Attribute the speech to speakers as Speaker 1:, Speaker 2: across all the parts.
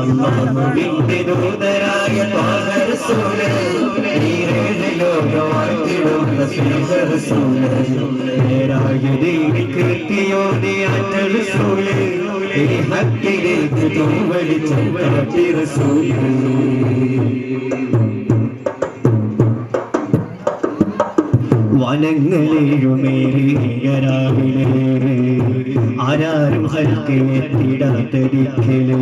Speaker 1: അല്ലാഹുവിന്റെ ദൂതരായ ത്വാഹ റസൂലേ ലോകവാഴ്ത്തിടുന്ന സ്നേഹ റസൂലേ നേരായ ദീനിക്ക് എത്തിയോദിയ റസൂലേ ഈ ഹക്കിലേക്ക് തൂവലിച്ചും കാട്ടി റസൂലേ വനങ്ങളേഴുമേറിയരാവിലെ ആരാരും ഹൽക്കെ എത്തിടാത്ത ദിക്കിലെ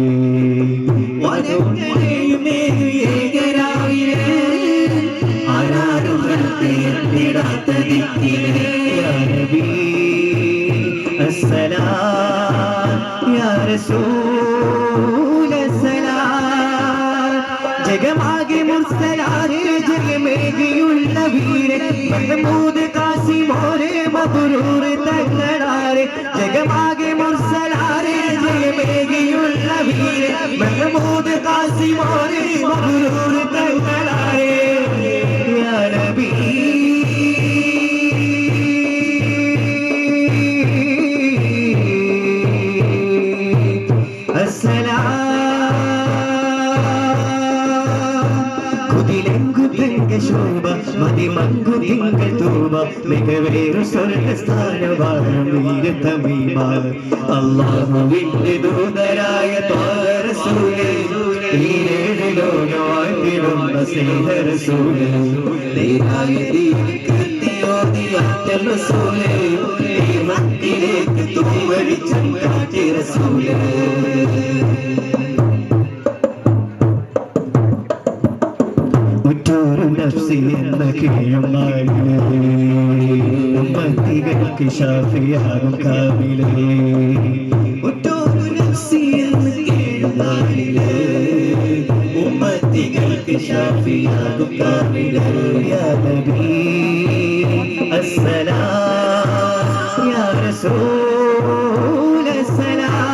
Speaker 1: വനങ്ങളേഴുമേറിയരാവിലെ ആരാരും ഹൽക്കെ എത്തിടാത്ത ദിക്കിലെ യാ നബി അസ്സലാം യാ റസൂൽ അസ്സലാം ജഗമാകെ മുർസലാരെ ജഗമേകിയുള്ള വീരൻ മഹമൂദ് കാസിമോരെ മബ്രൂർ തങ്ങളാരെ ജഗമാകെ മുർസലാരെ ജഗമേകിയുള്ള വീരൻ മഹമൂദ് കാസിമോരെ മബ്രൂർ തങ്ങളാരെ യാ നബി ശോഭ മതിമങ്കു തിങ്കൾ തൂവ മികവേറു സ്വർഗസ്ഥാനവാഴും വീരതമീമ അല്ലാഹുവിന്റെ ദൂതരായ ത്വാഹ റസൂലേ ഈ ഏഴ് ലോകവാഴ്ത്തിടുന്ന സ്നേഹ റസൂലേ നേരായ ദീനിക്ക് എത്തിയോദിയ റസൂലേ ഈ മക്കിലേക്ക് തൂവലിച്ചും കാട്ടി റസൂലേ നഫ്സി എന്ന കീഴമാലിലേ ഉമ്മത്തികൾക്ക് ഷാഫിയാകും കാമിലേ ഉറ്റോരു നഫ്സി എന്ന കീഴമാലിലേ ഉമ്മത്തികൾക്ക് ഷാഫിയാകും കാമിലേ യാ നബി അസ്സലാം യാ റസൂൽ അസ്സലാം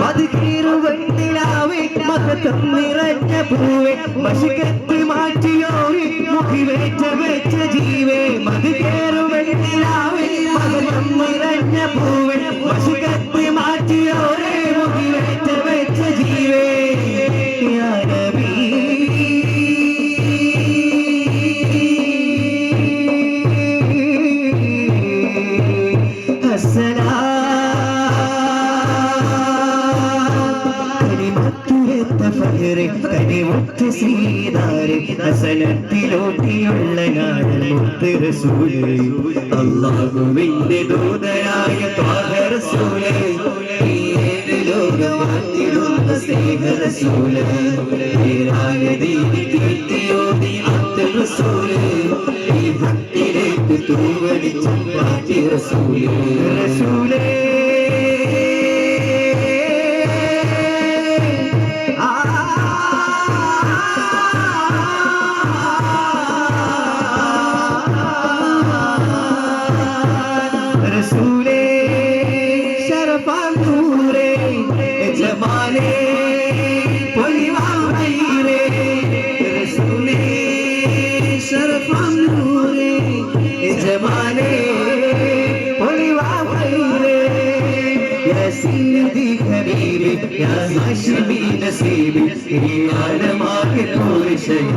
Speaker 1: മദ്കിറുവണ്ടിലാവേ മഹതം നിറഞ്ഞ പൂവേ മശികത്ത് മാറ്റിയോരെ മുഖിവേറ്റ വെച്ച ജീവേ മദ്കിറുവണ്ടിലാവേ മഹതം നിറഞ്ഞ പൂവേ മശികത്ത് മാറ്റിയോരെ മുഖിവേറ്റ വെച്ച ജീവേ യാ നബി കനിമുത്ത് സീതാരെ ഹസനത്തിലോട്ടിയുള്ള നാടൻ മുത്ത് റസൂലേ അല്ലാഹുവിന്റെ ദൂതരായ ത്വാഹ റസൂലേ ഈ ഏഴ് ലോകവാഴ്ത്തിടുന്ന സ്നേഹ റസൂലേ നേരായ ദീനിക്ക് എത്തിയോദിയ റസൂലേ ഈ ഭക്തിയിലേക്ക് തൂവലിച്ചും കാട്ടി റസൂലേ റസൂലേ يا هاشمي نسيبي يا معك كل شيء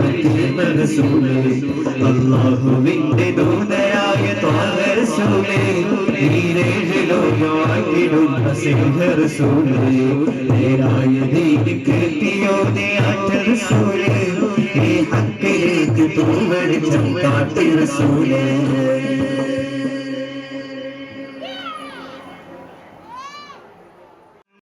Speaker 1: رسولي الله من دونك طه رسولي يرجلو يعقل المسيح رسولي لا يديك تيودي عند رسولي حق لك طول جمعات رسولي